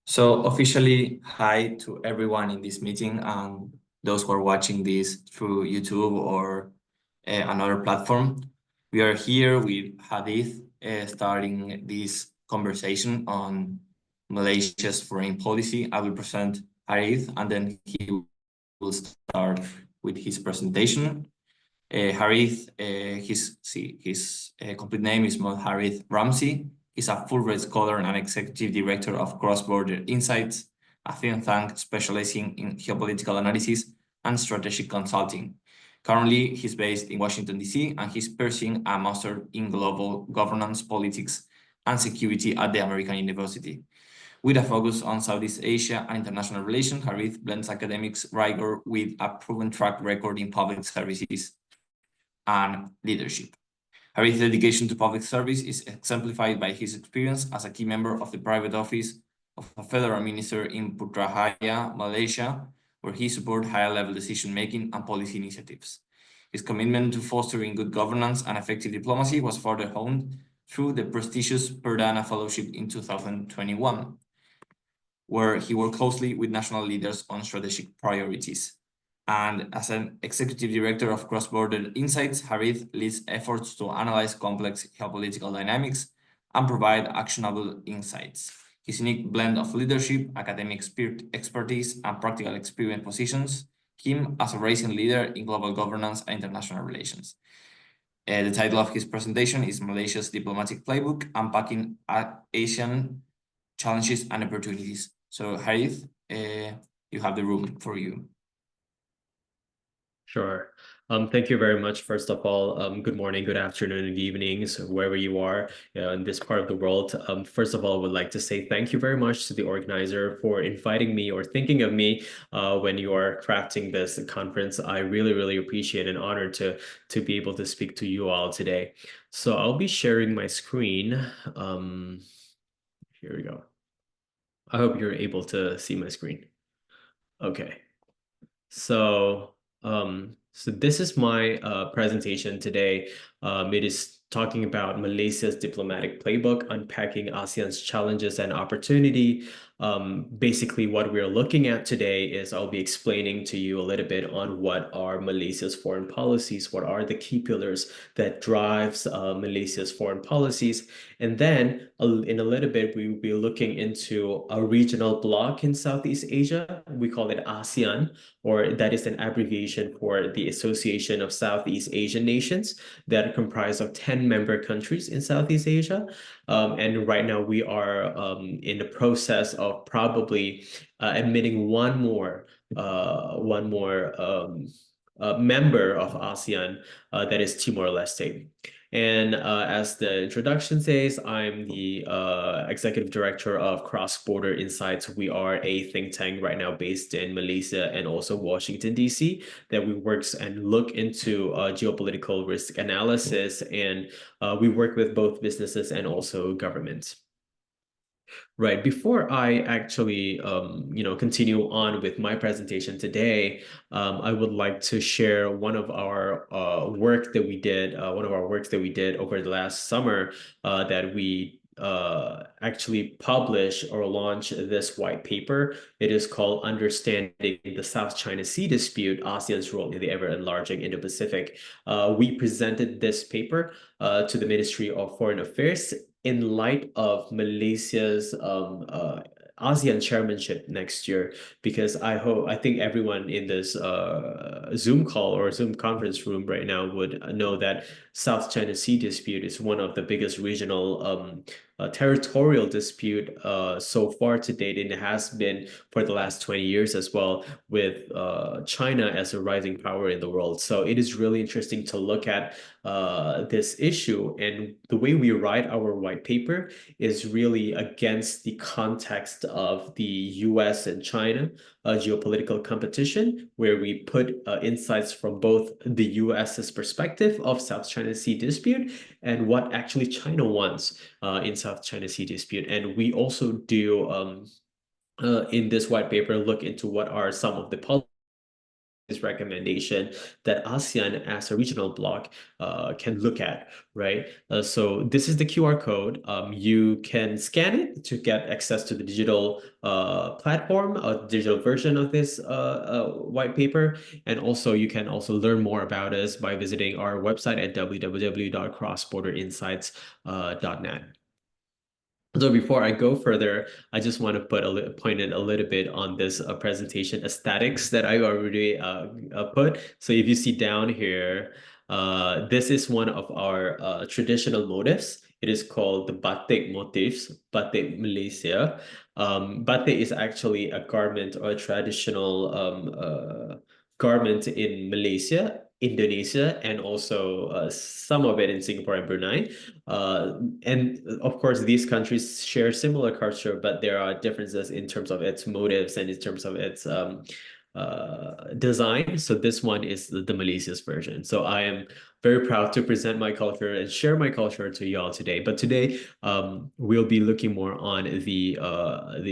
So officially, hi to everyone in this meeting and those who are watching this through YouTube or another platform. We are here with Hadith starting this conversation on Malaysia's foreign policy. I will present Harith and then he will start with his presentation. Harith, his complete name is Mohd Harith Ramzi. He's a Fulbright scholar and executive director of Cross-Border Insights, a think tank specializing in geopolitical analysis and strategic consulting. Currently, he's based in Washington, D.C., and he's pursuing a master in global governance, politics, and security at the American University. With a focus on Southeast Asia and international relations, Harith blends academics rigor with a proven track record in public services and leadership. Harith's dedication to public service is exemplified by his experience as a key member of the private office of a federal minister in Putrajaya, Malaysia, where he supported higher-level decision-making and policy initiatives. His commitment to fostering good governance and effective diplomacy was further honed through the prestigious Perdana Fellowship in 2021, where he worked closely with national leaders on strategic priorities. And as an executive director of Cross-Border Insights, Harith leads efforts to analyze complex geopolitical dynamics and provide actionable insights. His unique blend of leadership, academic expertise, and practical experience positions him as a rising leader in global governance and international relations. The title of his presentation is Malaysia's Diplomatic Playbook, Unpacking Asian Challenges and Opportunities. So Harith, you have the room for you. Sure. Thank you very much. First of all, good morning, good afternoon, and evenings, wherever you are in this part of the world. First of all, I would like to say thank you very much to the organizer for inviting me or thinking of me when you are crafting this conference. I really, really appreciate and honored to be able to speak to you all today. So I'll be sharing my screen. Here we go. I hope you're able to see my screen. Okay. So this is my presentation today. It is talking about Malaysia's diplomatic playbook, unpacking ASEAN's challenges and opportunity. Basically, what we're looking at today is I'll be explaining to you a little bit on what are Malaysia's foreign policies, what are the key pillars that drives Malaysia's foreign policies. And then in a little bit, we will be looking into a regional bloc in Southeast Asia. We call it ASEAN, or that is an abbreviation for the Association of Southeast Asian Nations that comprise of 10 member countries in Southeast Asia. And right now we are in the process of probably admitting one more member of ASEAN, that is Timor-Leste. And as the introduction says, I'm the executive director of Cross-Border Insights. We are a think tank right now based in Malaysia and also Washington, D.C. that we work and look into geopolitical risk analysis, and we work with both businesses and also governments. Right, before I actually, continue on with my presentation today, I would like to share one of our work that we did, over the last summer that we actually published or launched this white paper. It is called Understanding the South China Sea Dispute, ASEAN's Role in the Ever-Enlarging Indo-Pacific. We presented this paper to the Ministry of Foreign Affairs in light of Malaysia's ASEAN chairmanship next year, because I think everyone in this Zoom call or Zoom conference room right now would know that South China Sea dispute is one of the biggest regional territorial dispute so far to date, and it has been for the last 20 years as well, with China as a rising power in the world. So it is really interesting to look at this issue, and the way we write our white paper is really against the context of the US and China geopolitical competition, where we put insights from both the US's perspective of South China Sea dispute and what actually China wants in South China Sea dispute. And we also do in this white paper look into what are some of the recommendation that ASEAN as a regional bloc can look at, right? So this is the QR code. You can scan it to get access to the digital platform, a digital version of this white paper. And also you can also learn more about us by visiting our website at www.crossborderinsights.net. So before I go further, I just want to point in a little bit on this presentation aesthetics that I already put. So if you see down here, this is one of our traditional motifs. It is called the batik motifs, batik Malaysia. Batik is actually a garment or a traditional garment in Malaysia, Indonesia, and also some of it in Singapore and Brunei. And of course, these countries share similar culture, but there are differences in terms of its motives and in terms of its design. So this one is the Malaysia's version. So I am very proud to present my culture and share my culture to y'all today. But today, we'll be looking more on the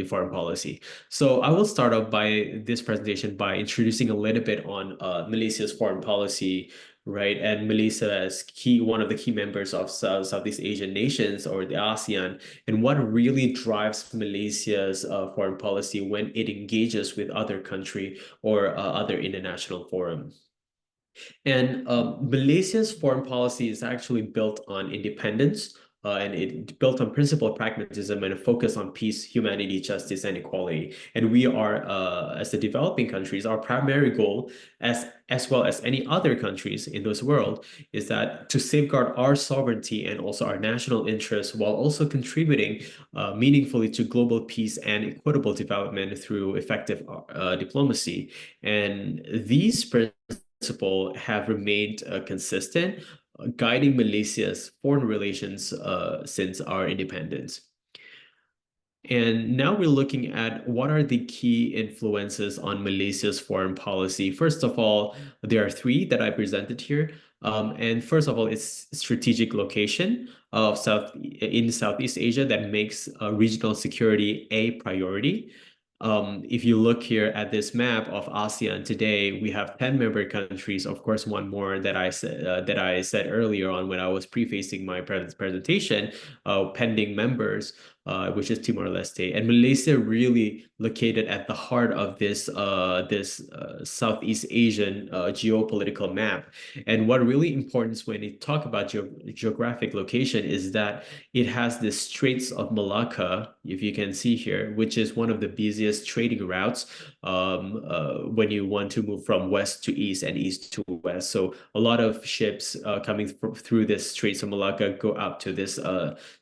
foreign policy. So I will start off by this presentation by introducing a little bit on Malaysia's foreign policy, right? And Malaysia as one of the key members of Southeast Asian nations or the ASEAN, and what really drives Malaysia's foreign policy when it engages with other country or other international forum. And Malaysia's foreign policy is actually built on independence, and it built on principled pragmatism and a focus on peace, humanity, justice, and equality. And we are, as the developing countries, our primary goal, as well as any other countries in this world, is that to safeguard our sovereignty and also our national interests, while also contributing meaningfully to global peace and equitable development through effective diplomacy. And these principles have remained consistent, guiding Malaysia's foreign relations since our independence. And now we're looking at what are the key influences on Malaysia's foreign policy. First of all, there are three that I presented here. And first of all, it's strategic location of in Southeast Asia that makes regional security a priority. If you look here at this map of ASEAN today, we have 10 member countries. Of course, one more that I said earlier on when I was prefacing my presentation, pending members, which is Timor-Leste, and Malaysia really located at the heart of this Southeast Asian geopolitical map. And what really important when you talk about geographic location is that it has the Straits of Malacca, if you can see here, which is one of the busiest trading routes when you want to move from west to east and east to west. So a lot of ships coming through this Straits of Malacca go out to this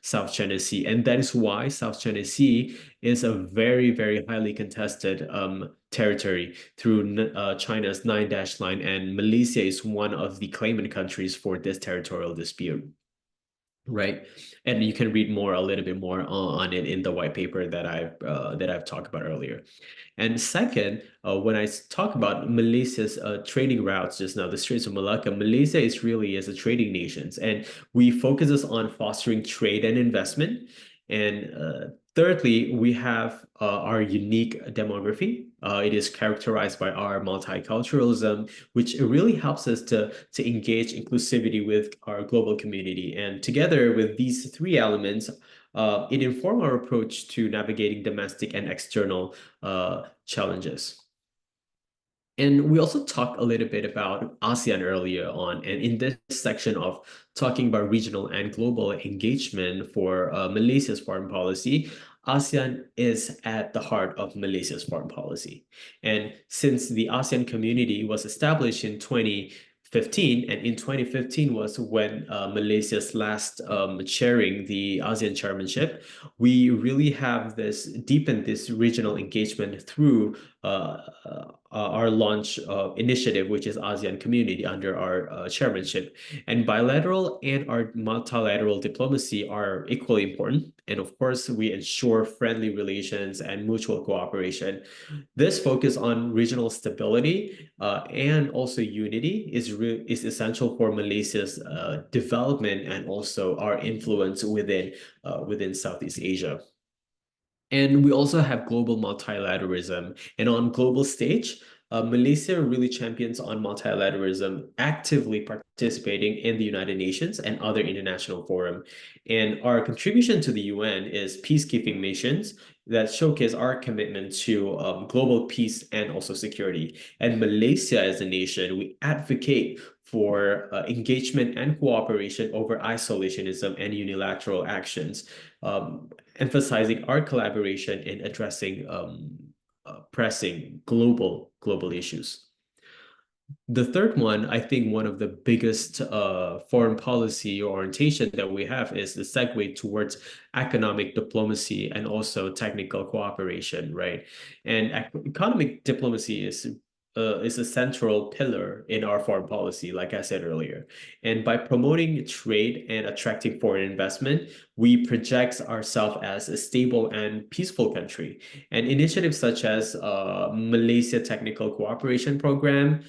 South China Sea. And that is why South China Sea is a very, very highly contested territory through China's 9-dash line, and Malaysia is one of the claimant countries for this territorial dispute. Right, and you can read a little bit more on it in the white paper that I've talked about earlier. And second, when I talk about Malaysia's trading routes just now, the Straits of Malacca, Malaysia is really as a trading nation, and we focus on fostering trade and investment. And thirdly, we have our unique demography. It is characterized by our multiculturalism, which really helps us to engage inclusivity with our global community. And together with these three elements, it informs our approach to navigating domestic and external challenges. And we also talked a little bit about ASEAN earlier on, and in this section of talking about regional and global engagement for Malaysia's foreign policy, ASEAN is at the heart of Malaysia's foreign policy. And since the ASEAN community was established in 2015, and in 2015 was when Malaysia's last chairing the ASEAN chairmanship, we really have deepened this regional engagement through our launch initiative, which is ASEAN Community under our chairmanship. And bilateral and our multilateral diplomacy are equally important. And of course, we ensure friendly relations and mutual cooperation. This focus on regional stability and also unity is essential for Malaysia's development and also our influence within Southeast Asia. And we also have global multilateralism. And on global stage, Malaysia really champions on multilateralism, actively participating in the United Nations and other international forums. And our contribution to the UN is peacekeeping missions that showcase our commitment to global peace and also security. And Malaysia as a nation, we advocate for engagement and cooperation over isolationism and unilateral actions, emphasizing our collaboration in addressing pressing global issues. The third one, I think one of the biggest foreign policy orientation that we have is the segue towards economic diplomacy and also technical cooperation, right? And economic diplomacy is a central pillar in our foreign policy, like I said earlier. And by promoting trade and attracting foreign investment, we project ourselves as a stable and peaceful country. And initiatives such as Malaysia Technical Cooperation Program,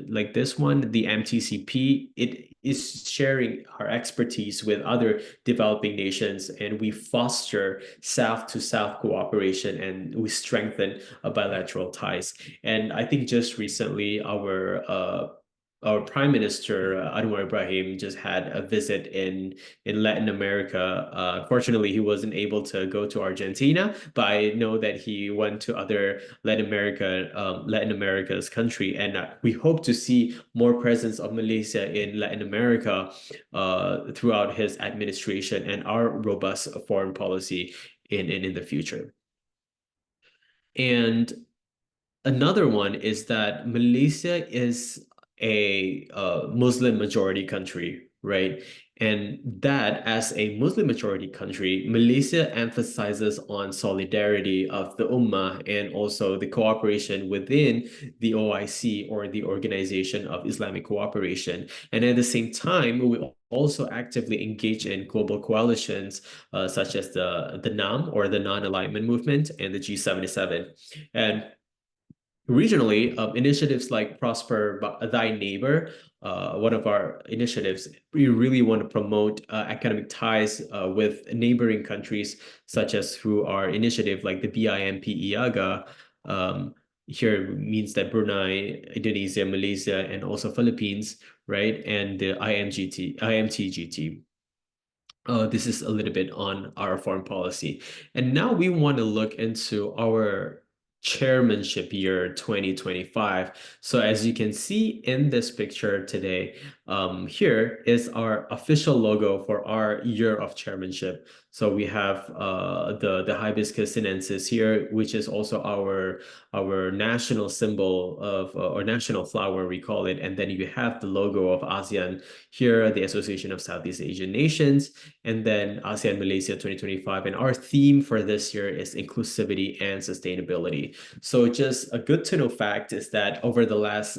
like this one, the MTCP, it is sharing our expertise with other developing nations, and we foster South-to-South cooperation, and we strengthen bilateral ties. And I think just recently, our Prime Minister, Anwar Ibrahim, just had a visit in Latin America. Fortunately, he wasn't able to go to Argentina, but I know that he went to other Latin America's country. And we hope to see more presence of Malaysia in Latin America throughout his administration and our robust foreign policy in the future. And another one is that Malaysia is a Muslim majority country, right? And that as a Muslim majority country, Malaysia emphasizes on solidarity of the Ummah and also the cooperation within the OIC, or the Organization of Islamic Cooperation. And at the same time, we also actively engage in global coalitions such as the NAM, or the Non-Alignment Movement, and the G77. And regionally, initiatives like Prosper Thy Neighbor, one of our initiatives, we really want to promote academic ties with neighboring countries, such as through our initiative like the BIMP IAGA. Here means that Brunei, Indonesia, Malaysia, and also Philippines, right? And the IMTGT. This is a little bit on our foreign policy. And now we want to look into our chairmanship year 2025. So as you can see in this picture today, here is our official logo for our year of chairmanship. So we have the hibiscus sinensis here, which is also our national symbol of, or national flower, we call it. And then you have the logo of ASEAN here, the Association of Southeast Asian Nations, and then ASEAN Malaysia 2025. And our theme for this year is inclusivity and sustainability. So just a good to know fact is that over the last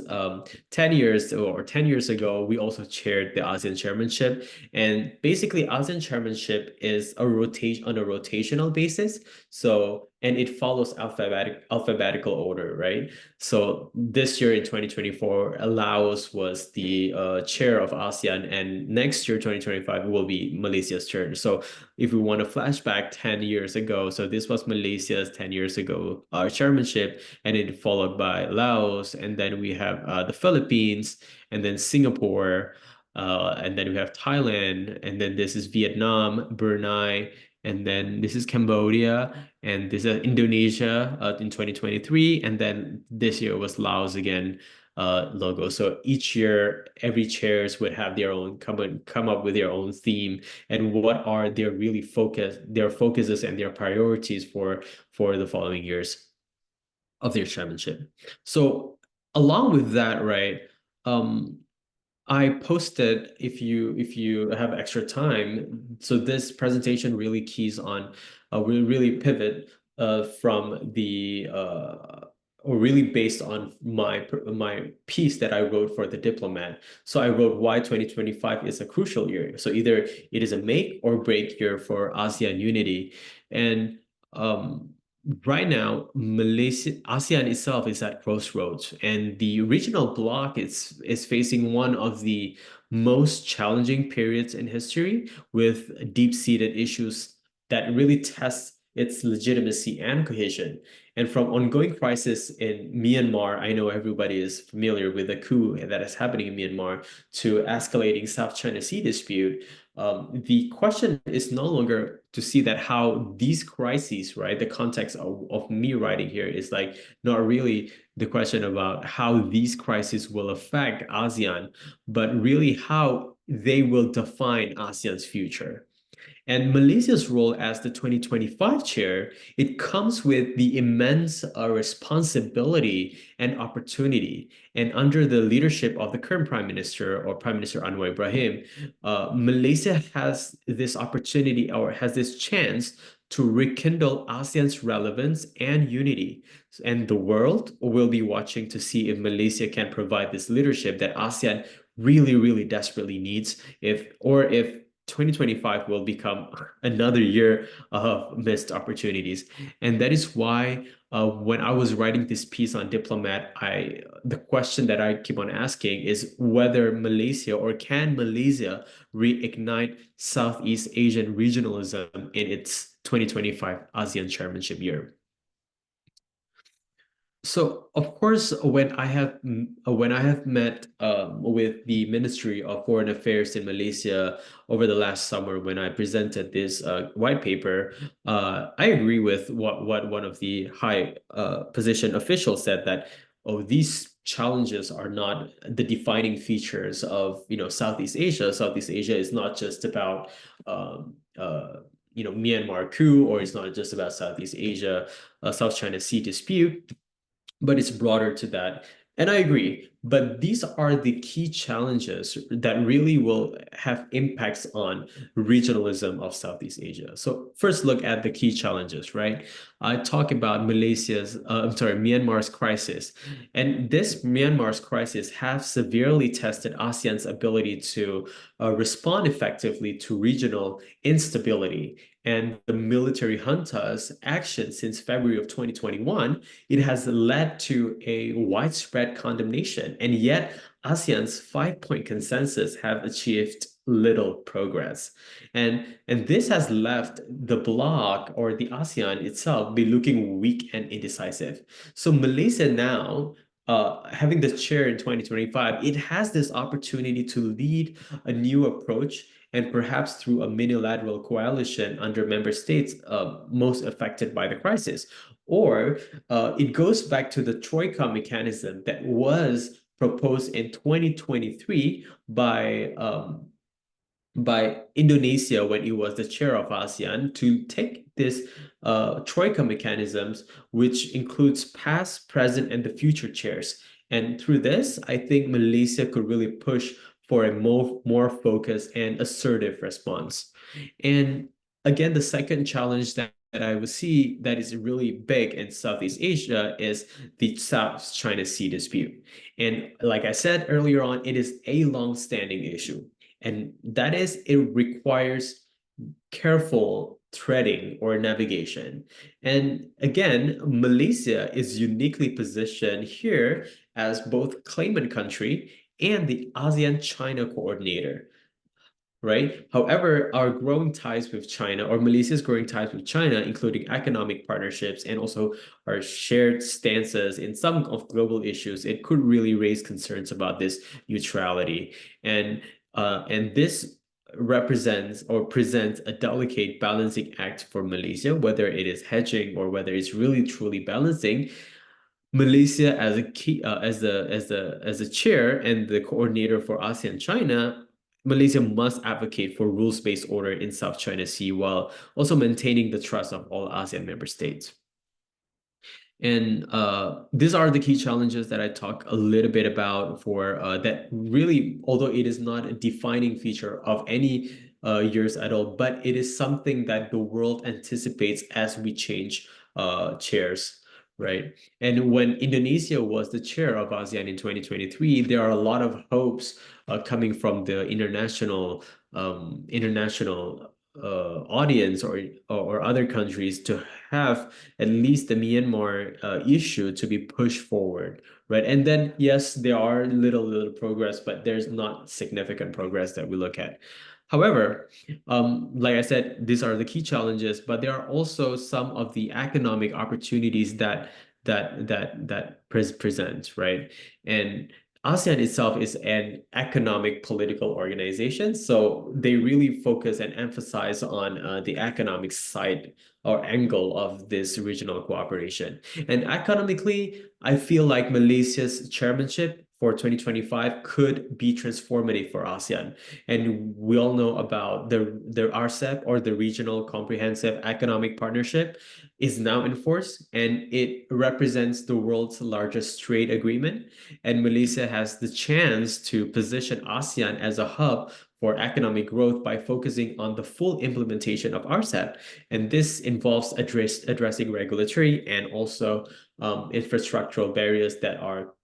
10 years, or 10 years ago, we also chaired the ASEAN chairmanship. And basically ASEAN chairmanship is on a rotational basis. So, and it follows alphabetical order, right? So this year in 2024, Laos was the chair of ASEAN, and next year, 2025, will be Malaysia's turn. So if we want to flashback 10 years ago, so this was Malaysia's 10 years ago chairmanship, and it followed by Laos, and then we have the Philippines, and then Singapore, and then we have Thailand, and then this is Vietnam, Brunei, and then this is Cambodia, and this is Indonesia in 2023, and then this year was Laos again logo. So each year, every chairs would have their own come up with their own theme, and what are their focuses and their priorities for the following years of their chairmanship. So along with that, right, I posted, if you have extra time, so this presentation really keys on, we really pivot from the or really based on my piece that I wrote for the Diplomat. So I wrote why 2025 is a crucial year. So either it is a make or break year for ASEAN unity, and right now, ASEAN itself is at crossroads, and the regional bloc is facing one of the most challenging periods in history, with deep-seated issues that really test its legitimacy and cohesion. And from ongoing crisis in Myanmar, I know everybody is familiar with the coup that is happening in Myanmar, to escalating South China Sea dispute. The question is no longer to see that how these crises, right? The context of me writing here is like not really the question about how these crises will affect ASEAN, but really how they will define ASEAN's future. And Malaysia's role as the 2025 chair, it comes with the immense responsibility and opportunity. And under the leadership of the current Prime Minister, or Prime Minister Anwar Ibrahim, Malaysia has this opportunity, or has this chance, to rekindle ASEAN's relevance and unity. And the world will be watching to see if Malaysia can provide this leadership that ASEAN really, really desperately needs, if 2025 will become another year of missed opportunities. And that is why when I was writing this piece on Diplomat, the question that I keep on asking is whether Malaysia, or can Malaysia reignite Southeast Asian regionalism in its 2025 ASEAN chairmanship year. So of course, when I have met with the Ministry of Foreign Affairs in Malaysia over the last summer, when I presented this white paper, I agree with what one of the high position officials said, that these challenges are not the defining features of Southeast Asia. Southeast Asia is not just about Myanmar coup, or it's not just about Southeast Asia, South China Sea dispute, but it's broader to that. And I agree, but these are the key challenges that really will have impacts on regionalism of Southeast Asia. So first, look at the key challenges, right? I talk about Myanmar's crisis. And this Myanmar's crisis has severely tested ASEAN's ability to respond effectively to regional instability. And the military junta's action since February of 2021, it has led to a widespread condemnation. And yet, ASEAN's 5-point consensus have achieved little progress. And this has left the bloc, or the ASEAN itself, be looking weak and indecisive. So Malaysia now, having the chair in 2025, it has this opportunity to lead a new approach, and perhaps through a minilateral coalition under member states most affected by the crisis. Or it goes back to the Troika mechanism that was proposed in 2023 by Indonesia when it was the chair of ASEAN, to take this Troika mechanisms, which includes past, present, and the future chairs. And through this, I think Malaysia could really push for a more focused and assertive response. And again, the second challenge that I would see that is really big in Southeast Asia is the South China Sea dispute. And like I said earlier on, it is a long-standing issue. And that is, it requires careful threading or navigation. And again, Malaysia is uniquely positioned here as both claimant country and the ASEAN-China coordinator, right? However, our growing ties with China, or Malaysia's growing ties with China, including economic partnerships and also our shared stances in some of global issues, it could really raise concerns about this neutrality. And this represents or presents a delicate balancing act for Malaysia, whether it is hedging or whether it's really truly balancing. Malaysia as a key as a chair and the coordinator for ASEAN China, Malaysia must advocate for rules-based order in South China Sea while also maintaining the trust of all ASEAN member states. And these are the key challenges that I talk a little bit about for that really, although it is not a defining feature of any years at all, but it is something that the world anticipates as we change chairs. Right. And when Indonesia was the chair of ASEAN in 2023, there are a lot of hopes coming from the international audience or other countries to have at least the Myanmar issue to be pushed forward, right? And then yes, there are little progress, but there's not significant progress that we look at. However, like I said, these are the key challenges, but there are also some of the economic opportunities that present, right? And ASEAN itself is an economic political organization, so they really focus and emphasize on the economic side or angle of this regional cooperation. And economically, I feel like Malaysia's chairmanship for 2025 could be transformative for ASEAN. And we all know about the RCEP, or the Regional Comprehensive Economic Partnership, is now in force, and it represents the world's largest trade agreement. And Malaysia has the chance to position ASEAN as a hub for economic growth by focusing on the full implementation of RCEP. And this involves addressing regulatory and also infrastructural barriers that are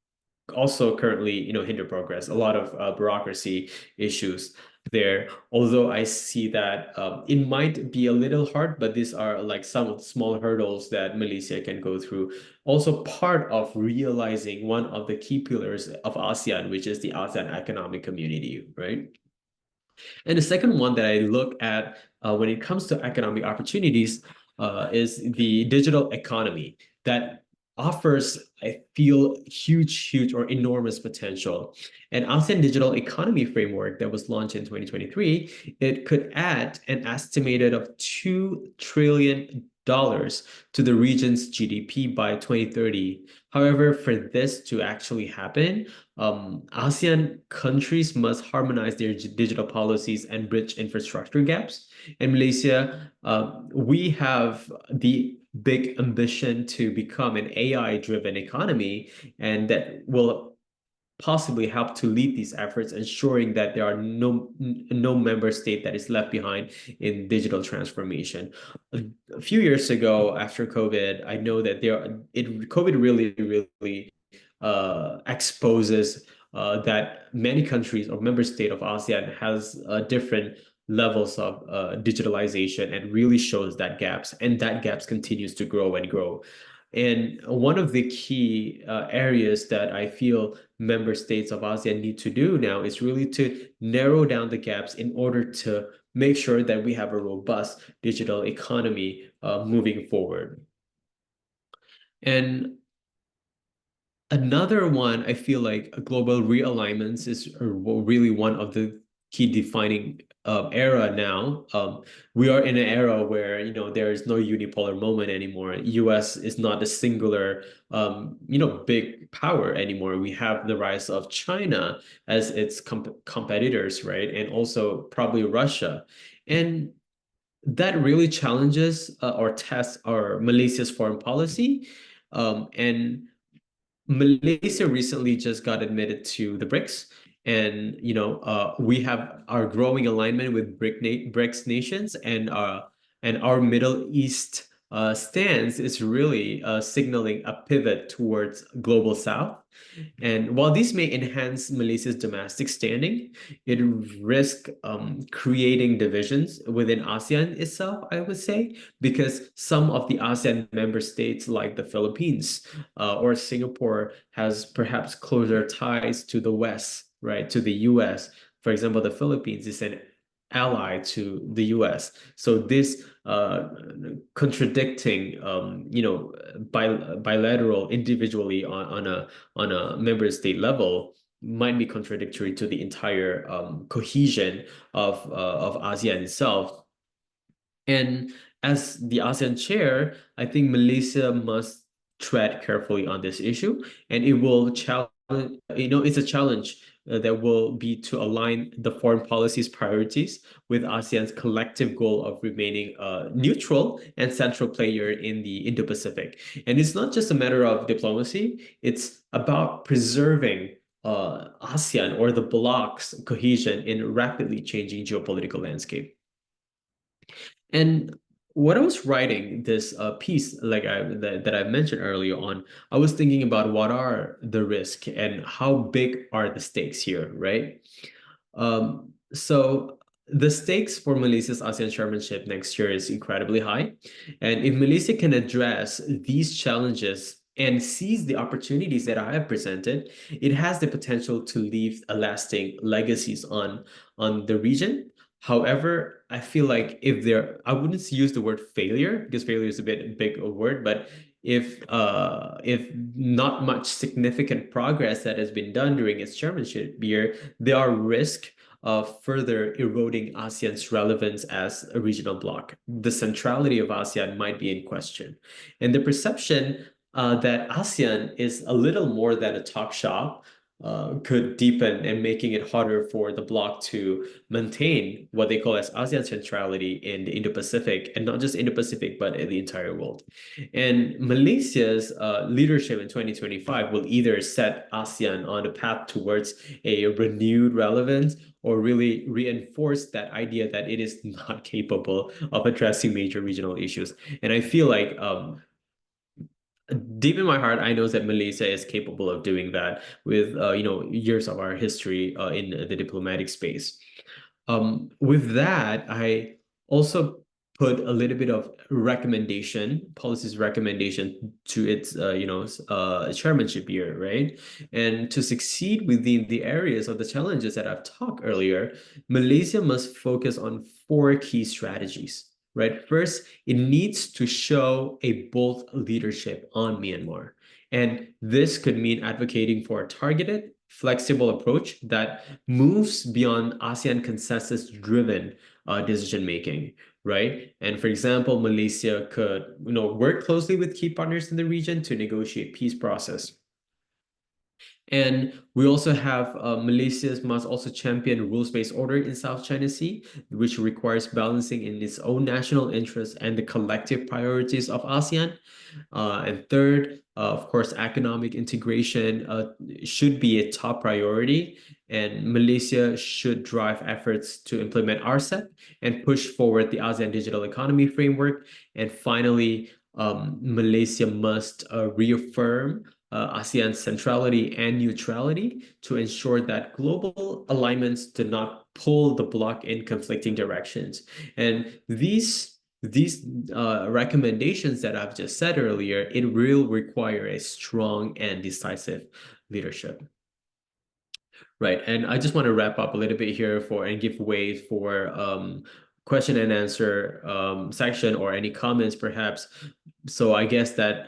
also currently, hinder progress. A lot of bureaucracy issues there. Although I see that it might be a little hard, but these are like some small hurdles that Malaysia can go through. Also part of realizing one of the key pillars of ASEAN, which is the ASEAN Economic Community, right? And the second one that I look at when it comes to economic opportunities is the digital economy that offers, I feel, huge or enormous potential. And ASEAN Digital Economy Framework that was launched in 2023, it could add an estimated of $2 trillion to the region's GDP by 2030. However, for this to actually happen, ASEAN countries must harmonize their digital policies and bridge infrastructure gaps. In Malaysia, we have the big ambition to become an AI-driven economy, and that will possibly help to lead these efforts, ensuring that there are no member state that is left behind in digital transformation. A few years ago, after COVID, I know that COVID really exposes that many countries or member state of ASEAN has different levels of digitalization, and really shows that gaps, and that gaps continues to grow and grow. And one of the key areas that I feel member states of ASEAN need to do now is really to narrow down the gaps in order to make sure that we have a robust digital economy moving forward. And another one, I feel like global realignments is really one of the key defining era now. We are in an era where, there is no unipolar moment anymore. US is not a singular, big power anymore. We have the rise of China as its competitors, right? And also probably Russia. And that really challenges or tests our Malaysia's foreign policy. And Malaysia recently just got admitted to the BRICS, and we have our growing alignment with BRICS nations, and our Middle East stance is really signaling a pivot towards global South. And while this may enhance Malaysia's domestic standing, it risks creating divisions within ASEAN itself, I would say, because some of the ASEAN member states, like the Philippines or Singapore, has perhaps closer ties to the West, right, to the US. For example, the Philippines is an ally to the US. So this contradicting, bilateral individually on a member state level might be contradictory to the entire cohesion of ASEAN itself. And as the ASEAN chair, I think Malaysia must tread carefully on this issue, and it will challenge, it's a challenge that will be to align the foreign policy's priorities with ASEAN's collective goal of remaining a neutral and central player in the Indo-Pacific. And it's not just a matter of diplomacy, it's about preserving ASEAN or the bloc's cohesion in a rapidly changing geopolitical landscape. And when I was writing this piece, like that I mentioned earlier on, I was thinking about what are the risks and how big are the stakes here, right? So the stakes for Malaysia's ASEAN chairmanship next year is incredibly high. And if Malaysia can address these challenges and seize the opportunities that I have presented, it has the potential to leave a lasting legacies on the region. However, I feel like I wouldn't use the word failure, because failure is a bit big a word, but if not much significant progress that has been done during its chairmanship year, there are risks of further eroding ASEAN's relevance as a regional bloc. The centrality of ASEAN might be in question. And the perception that ASEAN is a little more than a talk shop could deepen, and making it harder for the bloc to maintain what they call as ASEAN centrality in the Indo-Pacific, and not just Indo-Pacific, but in the entire world. And Malaysia's leadership in 2025 will either set ASEAN on a path towards a renewed relevance, or really reinforce that idea that it is not capable of addressing major regional issues. And I feel like deep in my heart, I know that Malaysia is capable of doing that with years of our history in the diplomatic space. With that, I also put a little bit of policies recommendation to its chairmanship year, right? And to succeed within the areas of the challenges that I've talked earlier, Malaysia must focus on 4 key strategies. Right. First, it needs to show a bold leadership on Myanmar. And this could mean advocating for a targeted, flexible approach that moves beyond ASEAN consensus-driven decision-making, right? And for example, Malaysia could, work closely with key partners in the region to negotiate peace process. And we also have Malaysia must also champion rules-based order in South China Sea, which requires balancing in its own national interests and the collective priorities of ASEAN. And third, of course, economic integration should be a top priority, and Malaysia should drive efforts to implement RCEP and push forward the ASEAN Digital Economy Framework. And finally, Malaysia must reaffirm ASEAN's centrality and neutrality to ensure that global alignments do not pull the bloc in conflicting directions. And these recommendations that I've just said earlier, it will require a strong and decisive leadership. Right, and I just want to wrap up a little bit here and give way for question and answer section, or any comments perhaps. So I guess that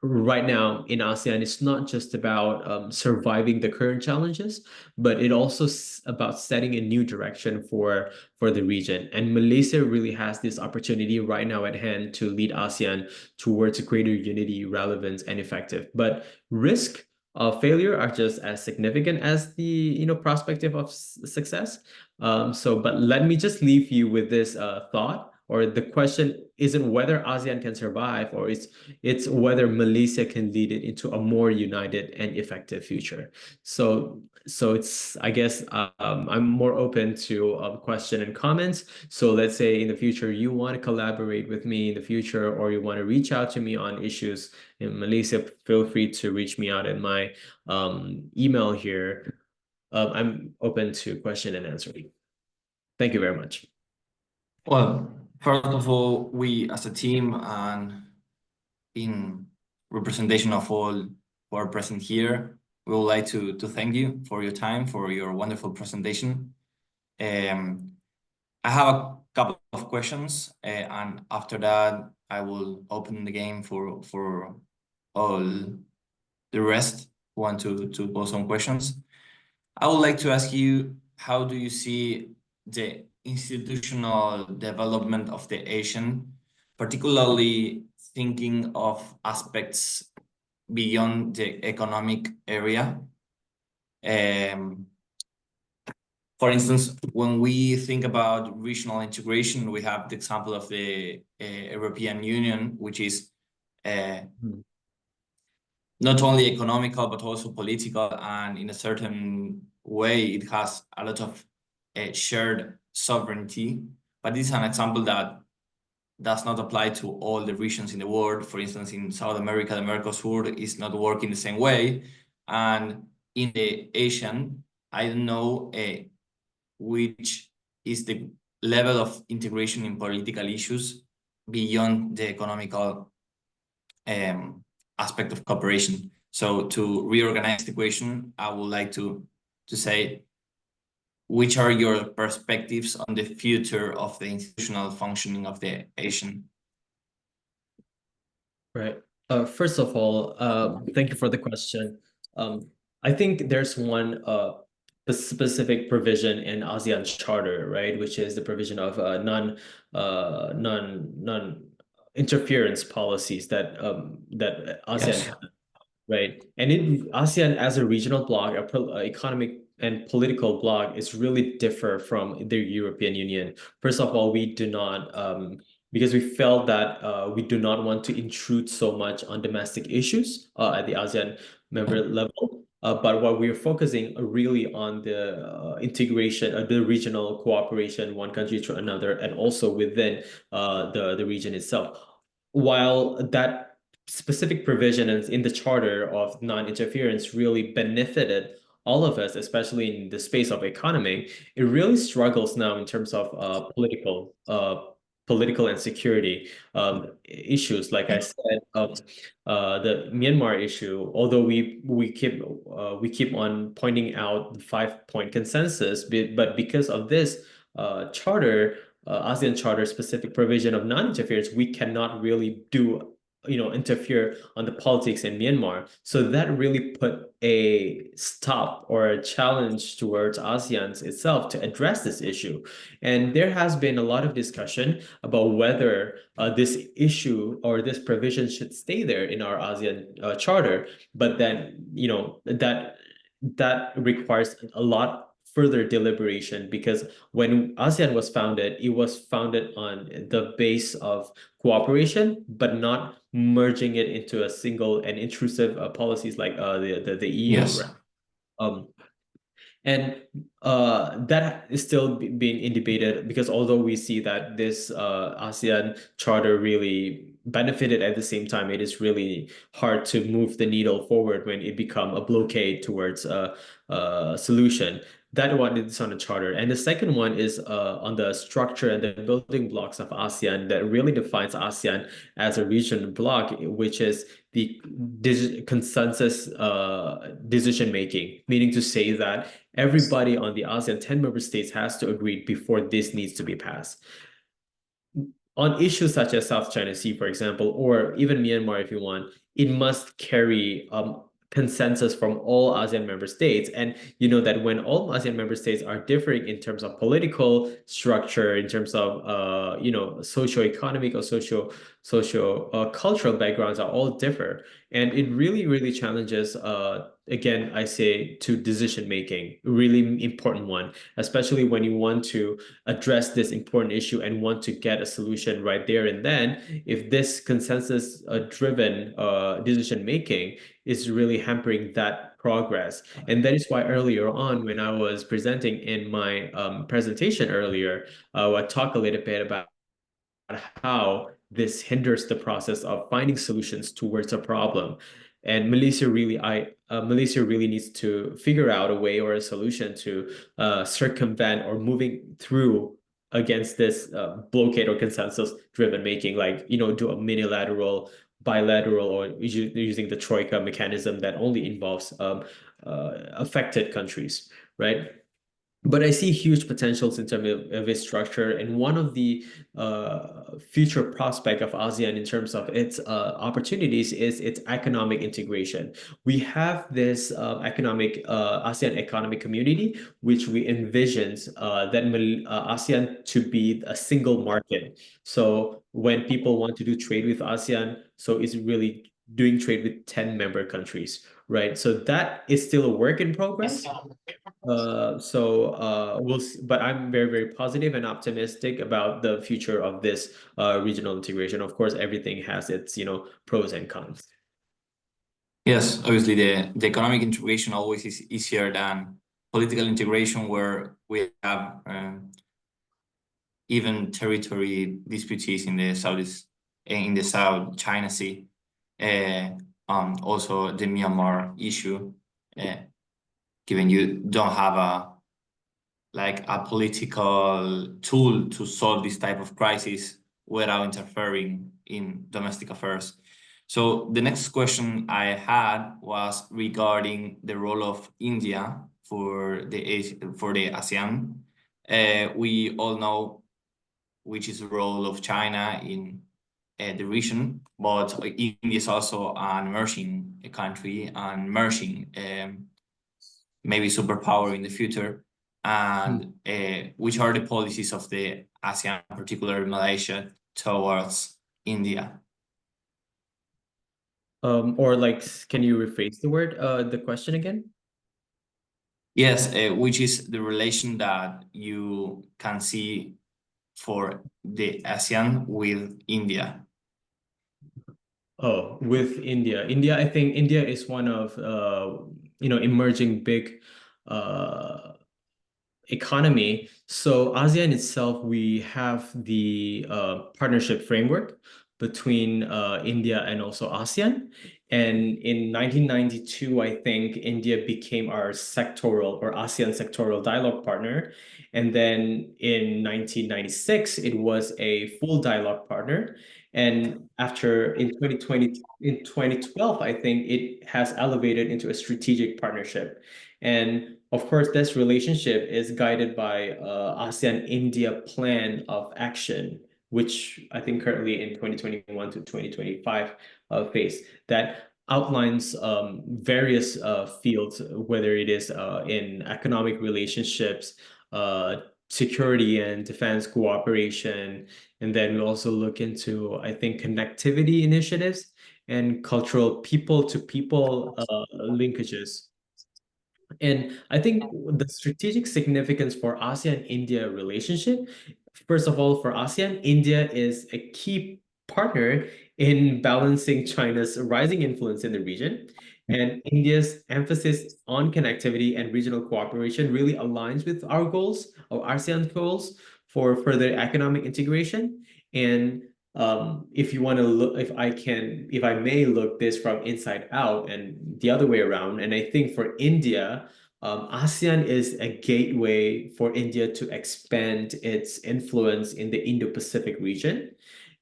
right now in ASEAN, it's not just about surviving the current challenges, but it also about setting a new direction for the region. And Malaysia really has this opportunity right now at hand to lead ASEAN towards greater unity, relevance, and effective. But risk of failure are just as significant as the prospective of success. But let me just leave you with this thought. Or the question isn't whether ASEAN can survive, or it's whether Malaysia can lead it into a more united and effective future. So it's, I guess, I'm more open to question and comments. So let's say in the future you want to collaborate with me in the future, or you want to reach out to me on issues in Malaysia, feel free to reach me out in my email here. I'm open to question and answering. Thank you very much. Well, first of all, we as a team and in representation of all who are present here, we would like to thank you for your time, for your wonderful presentation. I have a couple of questions, and after that, I will open the game for all the rest who want to pose some questions. I would like to ask you, how do you see the institutional development of the Asian, particularly thinking of aspects beyond the economic area? For instance, when we think about regional integration, we have the example of the European Union, which is not only economical, but also political, and in a certain way, it has a lot of shared sovereignty. But this is an example that does not apply to all the regions in the world. For instance, in South America, the Mercosur is not working the same way. And in the Asian, I don't know which is the level of integration in political issues beyond the economical aspect of cooperation. So to reorganize the question, I would like to say, which are your perspectives on the future of the institutional functioning of the ASEAN? Right. First of all, thank you for the question. I think there's one specific provision in ASEAN Charter, right, which is the provision of non-interference policies that ASEAN Yes. right? And in ASEAN as a regional bloc, economic and political bloc is really differ from the European Union. First of all, we do not, because we felt that we do not want to intrude so much on domestic issues at the ASEAN member level. But what we're focusing really on the integration of the regional cooperation, one country to another, and also within the region itself. While that specific provision in the charter of non-interference really benefited all of us, especially in the space of economy, it really struggles now in terms of political and security issues. Like I said, the Myanmar issue, although we keep on pointing out the 5-point consensus, but because of this charter, ASEAN Charter specific provision of non-interference, we cannot really interfere on the politics in Myanmar. So that really put a stop or a challenge towards ASEAN's itself to address this issue. And there has been a lot of discussion about whether this issue or this provision should stay there in our ASEAN Charter. But then, that requires a lot further deliberation, because when ASEAN was founded, it was founded on the base of cooperation, but not merging it into a single and intrusive policies like the EU. Yes. Right? And that is still being debated, because although we see that this ASEAN Charter really benefited, at the same time, it is really hard to move the needle forward when it become a blockade towards a solution. That one is on the charter. And the second one is on the structure and the building blocks of ASEAN that really defines ASEAN as a region bloc, which is the consensus decision making, meaning to say that everybody on the ASEAN 10 member states has to agree before this needs to be passed. On issues such as South China Sea, for example, or even Myanmar, if you want, it must carry consensus from all ASEAN member states. And you know that when all ASEAN member states are differing in terms of political structure, in terms of socio-economic or cultural backgrounds are all differ. And it really challenges again, I say, to decision making, really important one, especially when you want to address this important issue and want to get a solution right there and then. If this consensus driven decision making is really hampering that progress. And that is why earlier on, when I was presenting in my presentation earlier, I talked a little bit about how this hinders the process of finding solutions towards a problem. And Malaysia really needs to figure out a way or a solution to circumvent or moving through against this blockade or consensus driven making, like, do a minilateral, bilateral, or using the troika mechanism that only involves affected countries, right? But I see huge potentials in terms of its structure, and one of the future prospect of ASEAN in terms of its opportunities is its economic integration. We have this ASEAN economic community, which we envisioned that ASEAN to be a single market. So when people want to do trade with ASEAN, so it's really doing trade with 10 member countries, right? So that is still a work in progress. We'll see, but I'm very positive and optimistic about the future of this regional integration. Of course, everything has its pros and cons. Yes, obviously the economic integration always is easier than political integration, where we have even territory disputes in the South China Sea, also the Myanmar issue. Given you don't have a political tool to solve this type of crisis without interfering in domestic affairs. So the next question I had was regarding the role of India for the ASEAN. We all know which is the role of China in the region, but India is also an emerging country, an emerging maybe superpower in the future. And which are the policies of the ASEAN, particularly Malaysia, towards India? Or like, can you rephrase the question again? Yes, which is the relation that you can see for the ASEAN with India? Oh, with India. India, I think India is one of emerging big economy. So ASEAN itself, we have the partnership framework between India and also ASEAN. And in 1992, I think India became our sectoral or ASEAN sectoral dialogue partner. And then in 1996, it was a full dialogue partner. And after in 2012, I think it has elevated into a strategic partnership. And of course, this relationship is guided by ASEAN-India Plan of Action, which I think currently in 2021 to 2025 phase that outlines various fields, whether it is in economic relationships, security and defense cooperation, and then we also look into, I think, connectivity initiatives and cultural people-to-people linkages. And I think the strategic significance for ASEAN-India relationship, first of all, for ASEAN, India is a key partner in balancing China's rising influence in the region. And India's emphasis on connectivity and regional cooperation really aligns with our goals, or ASEAN's goals, for further economic integration. And if you want to look, if I may look this from inside out and the other way around, and I think for India, ASEAN is a gateway for India to expand its influence in the Indo-Pacific region.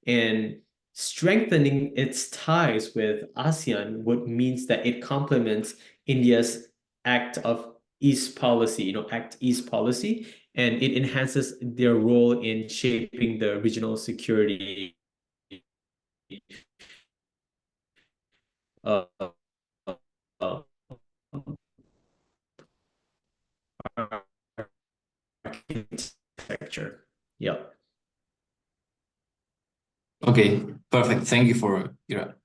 And strengthening its ties with ASEAN would means that it complements India's Act East policy, Act East policy, and it enhances their role in shaping the regional security uh, uh, architecture. Yeah. Okay, perfect. Thank you for your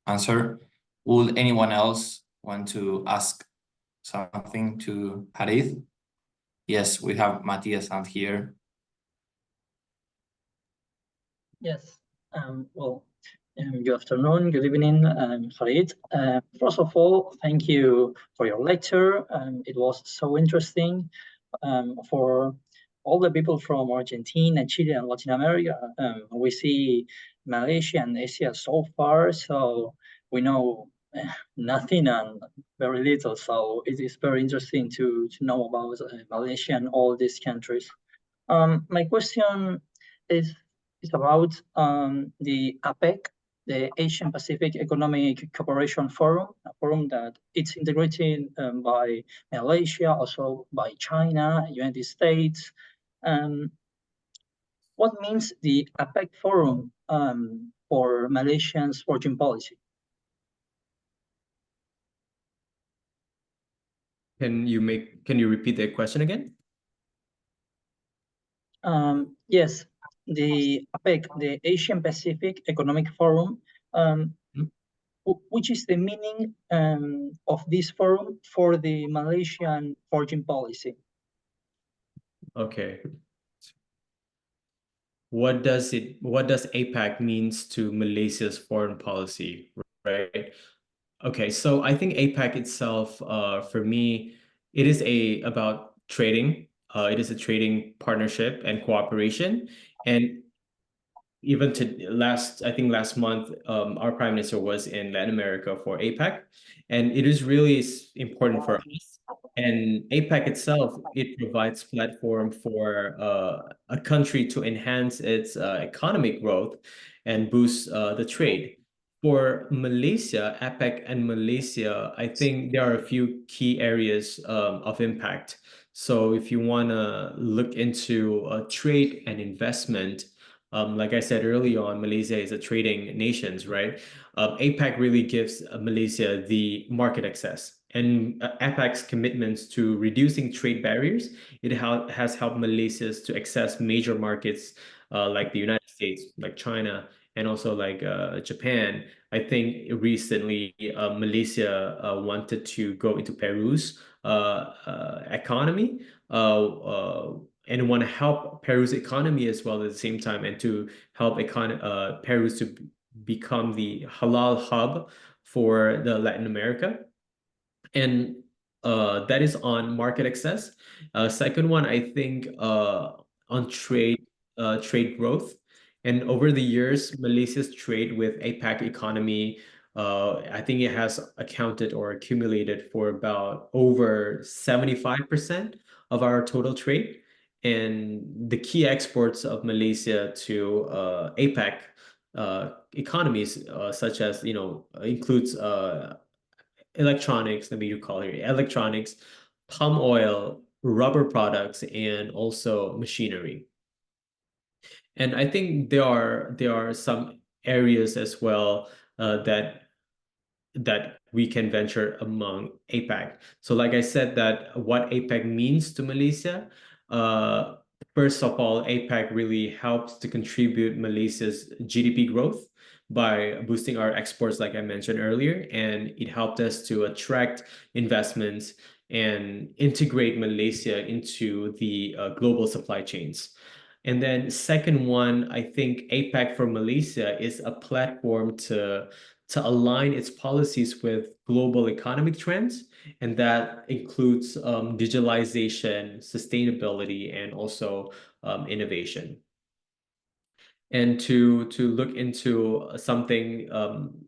answer. Would anyone else want to ask something to Harith? Yes, we have Matthias out here. Yes. Well, good afternoon, good evening, Farid. First of all, thank you for your lecture. It was so interesting. For all the people from Argentina, Chile, and Latin America, we see Malaysia and Asia so far, so we know nothing and very little. So it is very interesting to know about Malaysia and all these countries. My question is about the APEC, the Asian Pacific Economic Cooperation Forum, a forum that it's integrated by Malaysia, also by China, United States. What means the APEC Forum for Malaysia's foreign policy? Can you repeat the question again? Yes, the APEC, the Asian Pacific Economic Forum, which is the meaning of this forum for the Malaysian foreign policy? Okay. What does APEC means to Malaysia's foreign policy, right? Okay, so I think APEC itself, for me, it is about trading. It is a trading partnership and cooperation. And even I think last month, our Prime Minister was in Latin America for APEC, and it is really important for us. And APEC itself, it provides platform for a country to enhance its economic growth and boost the trade. For Malaysia, APEC and Malaysia, I think there are a few key areas of impact. So if you want to look into trade and investment, like I said early on, Malaysia is a trading nation, right? APEC really gives Malaysia the market access. And APEC's commitments to reducing trade barriers, it has helped Malaysia to access major markets like the United States, like China, and also like Japan. I think recently Malaysia wanted to go into Peru's economy and want to help Peru's economy as well at the same time, and to help Peru to become the halal hub for the Latin America. And that is on market access. Second one, I think on trade growth. And over the years, Malaysia's trade with APAC economy, I think it has accounted or accumulated for about over 75% of our total trade. And the key exports of Malaysia to APAC economies, such as, includes electronics, let me call it electronics, palm oil, rubber products, and also machinery. And I think there are some areas as well that we can venture among APAC. So like I said, that what APAC means to Malaysia, first of all, APAC really helps to contribute Malaysia's GDP growth by boosting our exports, like I mentioned earlier, and it helped us to attract investments and integrate Malaysia into the global supply chains. And then second one, I think APAC for Malaysia is a platform to align its policies with global economic trends, and that includes digitalization, sustainability, and also innovation. And to look into something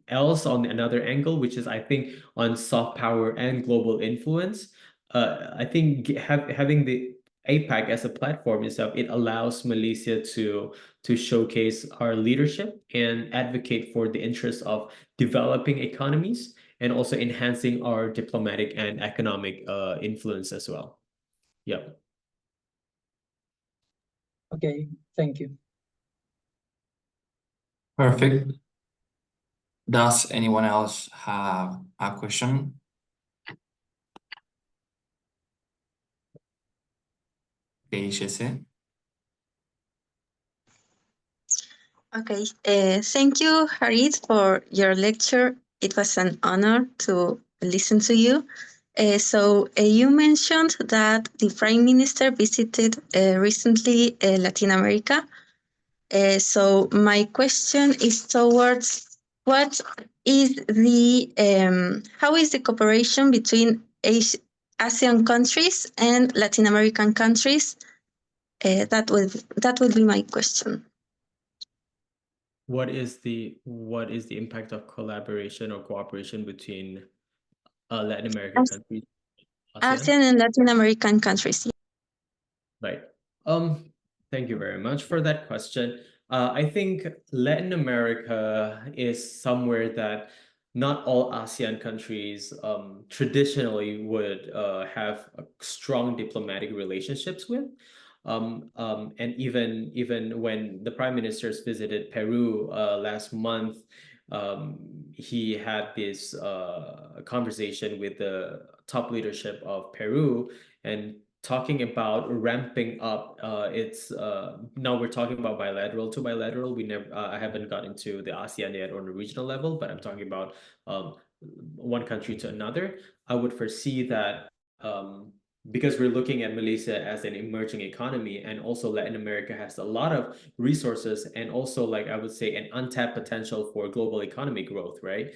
else on another angle, which is, I think, on soft power and global influence, I think having the APAC as a platform itself, it allows Malaysia to showcase our leadership and advocate for the interests of developing economies, and also enhancing our diplomatic and economic influence as well. Yeah. Okay, thank you. Perfect. Does anyone else have a question? Okay, Jesse. Okay, thank you, Harith, for your lecture. It was an honor to listen to you. So you mentioned that the Prime Minister visited recently Latin America. So my question is towards what is the how is the cooperation between ASEAN countries and Latin American countries? That would be my question. What is the impact of collaboration or cooperation between Latin American countries? ASEAN and Latin American countries. Right. Thank you very much for that question. I think Latin America is somewhere that not all ASEAN countries traditionally would have strong diplomatic relationships with. And even when the Prime Ministers visited Peru last month, he had this conversation with the top leadership of Peru, and talking about ramping up its now we're talking about bilateral to bilateral. We never I haven't gotten to the ASEAN yet on the regional level, but I'm talking about one country to another. I would foresee that because we're looking at Malaysia as an emerging economy, and also Latin America has a lot of resources, and also, like I would say, an untapped potential for global economic growth, right?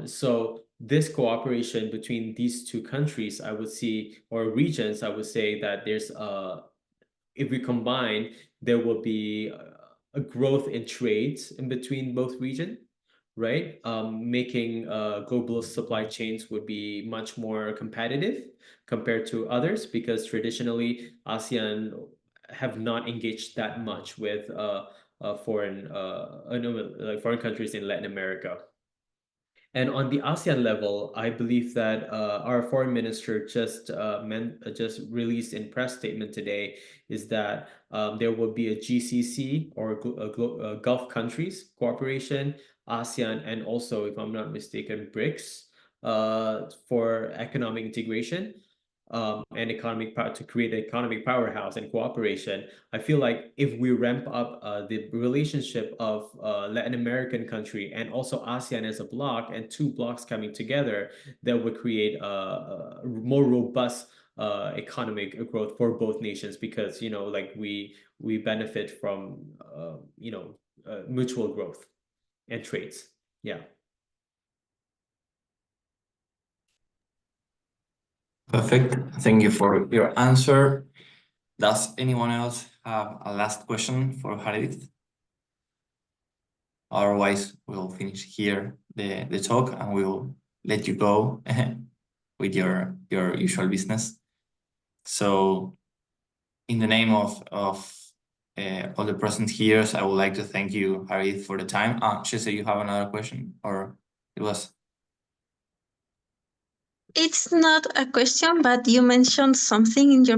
So this cooperation between these two countries, I would see, or regions, I would say that there's if we combine, there will be a growth in trades in between both regions, right? Making global supply chains would be much more competitive compared to others, because traditionally ASEAN have not engaged that much with foreign countries in Latin America. And on the ASEAN level, I believe that our foreign minister just released in press statement today is that there will be a GCC or Gulf countries cooperation, ASEAN, and also, if I'm not mistaken, BRICS for economic integration. And to create an economic powerhouse and cooperation. I feel like if we ramp up the relationship of Latin American country and also ASEAN as a bloc and two blocs coming together, that would create a more robust economic growth for both nations, because like we benefit from mutual growth and trades. Yeah. Perfect. Thank you for your answer. Does anyone else have a last question for Harith? Otherwise, we'll finish here the talk and we'll let you go with your usual business. So in the name of all the present here, I would like to thank you, Harith, for the time. Shese, you have another question, or it was? It's not a question, but you mentioned something in your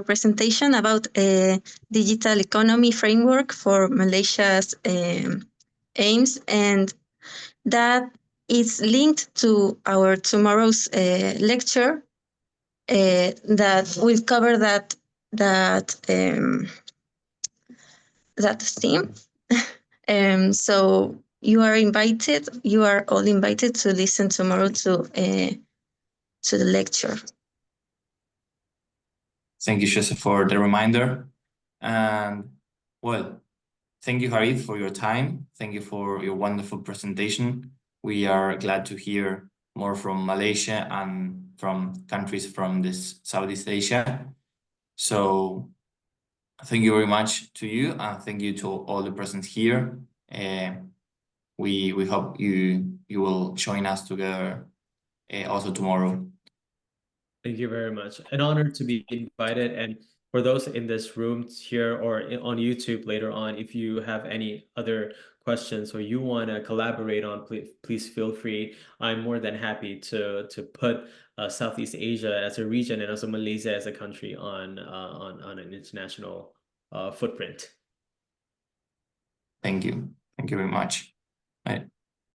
presentation about a digital economy framework for Malaysia's aims, and that is linked to our tomorrow's lecture that will cover that theme. So you are all invited to listen tomorrow to the lecture. Thank you, Shese, for the reminder. And well, thank you, Harith, for your time. Thank you for your wonderful presentation. We are glad to hear more from Malaysia and from countries from this Southeast Asia. So thank you very much to you, and thank you to all the present here. We hope you will join us together also tomorrow. Thank you very much. An honor to be invited. And for those in this room here or on YouTube later on, if you have any other questions or you want to collaborate on, please feel free. I'm more than happy to put Southeast Asia as a region and also Malaysia as a country on an international footprint. Thank you. Thank you very much. Bye.